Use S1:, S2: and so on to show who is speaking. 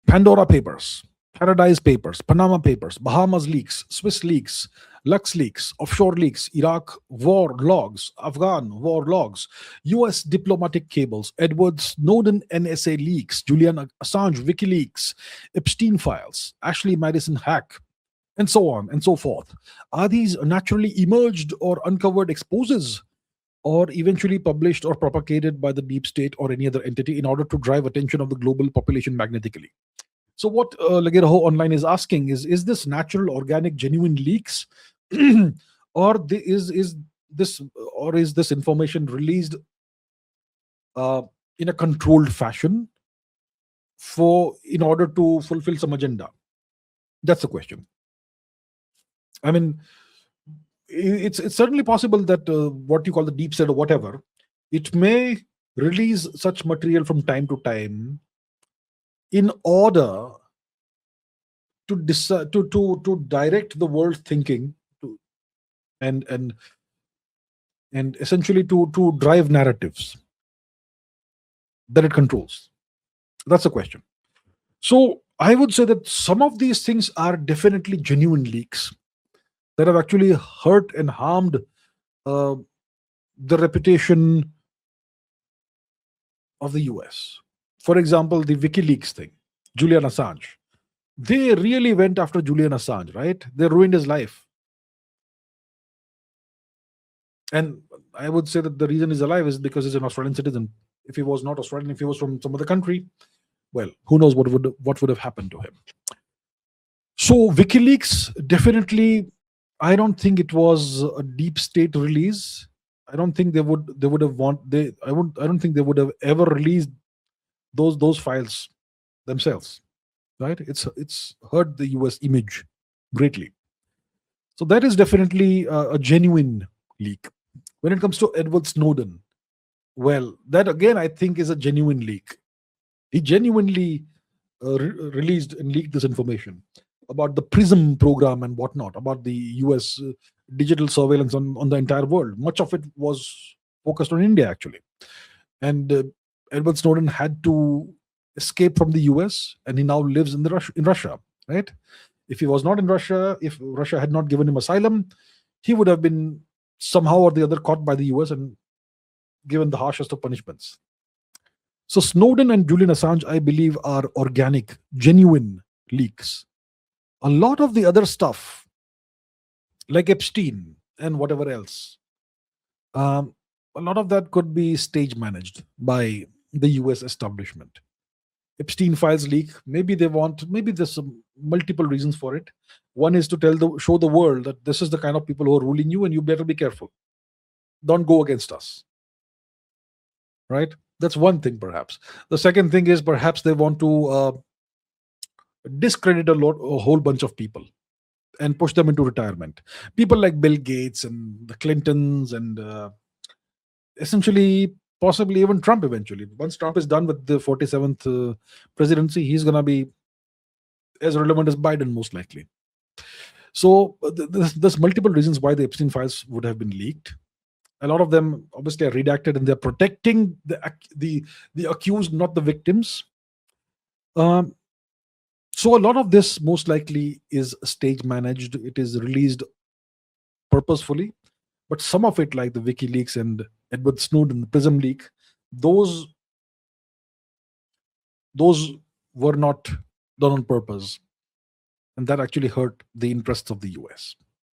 S1: Pandora Papers, Paradise Papers, Panama Papers, Bahamas leaks, Swiss leaks, Lux leaks, offshore leaks, Iraq war logs, Afghan war logs, US diplomatic cables, Edward Snowden NSA leaks, Julian Assange Wikileaks, Epstein files, Ashley Madison hack, and so on and so forth. Are these naturally emerged or uncovered exposes, or eventually published or propagated by the deep state or any other entity in order to drive attention of the global population magnetically? So what Lagiraho Online is asking is this natural, organic, genuine leaks, is this, or is this information released in a controlled fashion in order to fulfill some agenda? That's the question. I mean, it's certainly possible that what you call the deep state or whatever, it may release such material from time to time in order to decide, to direct the world's thinking, to, and essentially to drive narratives that it controls. That's the question. So I would say that some of these things are definitely genuine leaks that have actually hurt and harmed the reputation of the US. For example, the WikiLeaks thing, Julian Assange. They really went after Julian Assange, right? They ruined his life. And I would say that the reason he's alive is because he's an Australian citizen. If he was not Australian, if he was from some other country, well, who knows what would have happened to him. So WikiLeaks, definitely, I don't think it was a deep state release. I don't think they would have I don't think they would have ever released those files themselves, right? It's hurt the US image greatly. So that is definitely a genuine leak. When it comes to Edward Snowden, well, that again I think is a genuine leak. He genuinely released and leaked this information about the PRISM program and whatnot, about the US digital surveillance on the entire world. Much of it was focused on India, actually. And Edward Snowden had to escape from the US, and he now lives in Russia, right? If he was not in Russia, if Russia had not given him asylum, he would have been somehow or the other caught by the US and given the harshest of punishments. So Snowden and Julian Assange, I believe, are organic, genuine leaks. A lot of the other stuff, like Epstein and whatever else, a lot of that could be stage managed by the US establishment. Epstein files leak. Maybe there's some multiple reasons for it. One is to show the world that this is the kind of people who are ruling you, and you better be careful. Don't go against us. Right? That's one thing, perhaps. The second thing is perhaps they want to discredit a whole bunch of people and push them into retirement. People like Bill Gates and the Clintons and essentially possibly even Trump eventually. Once Trump is done with the 47th presidency, he's going to be as relevant as Biden, most likely. So there's multiple reasons why the Epstein files would have been leaked. A lot of them obviously are redacted, and they're protecting the accused, not the victims. So a lot of this most likely is stage managed. It is released purposefully, but some of it, like the WikiLeaks and Edward Snowden, the PRISM leak, those were not done on purpose, and that actually hurt the interests of the US.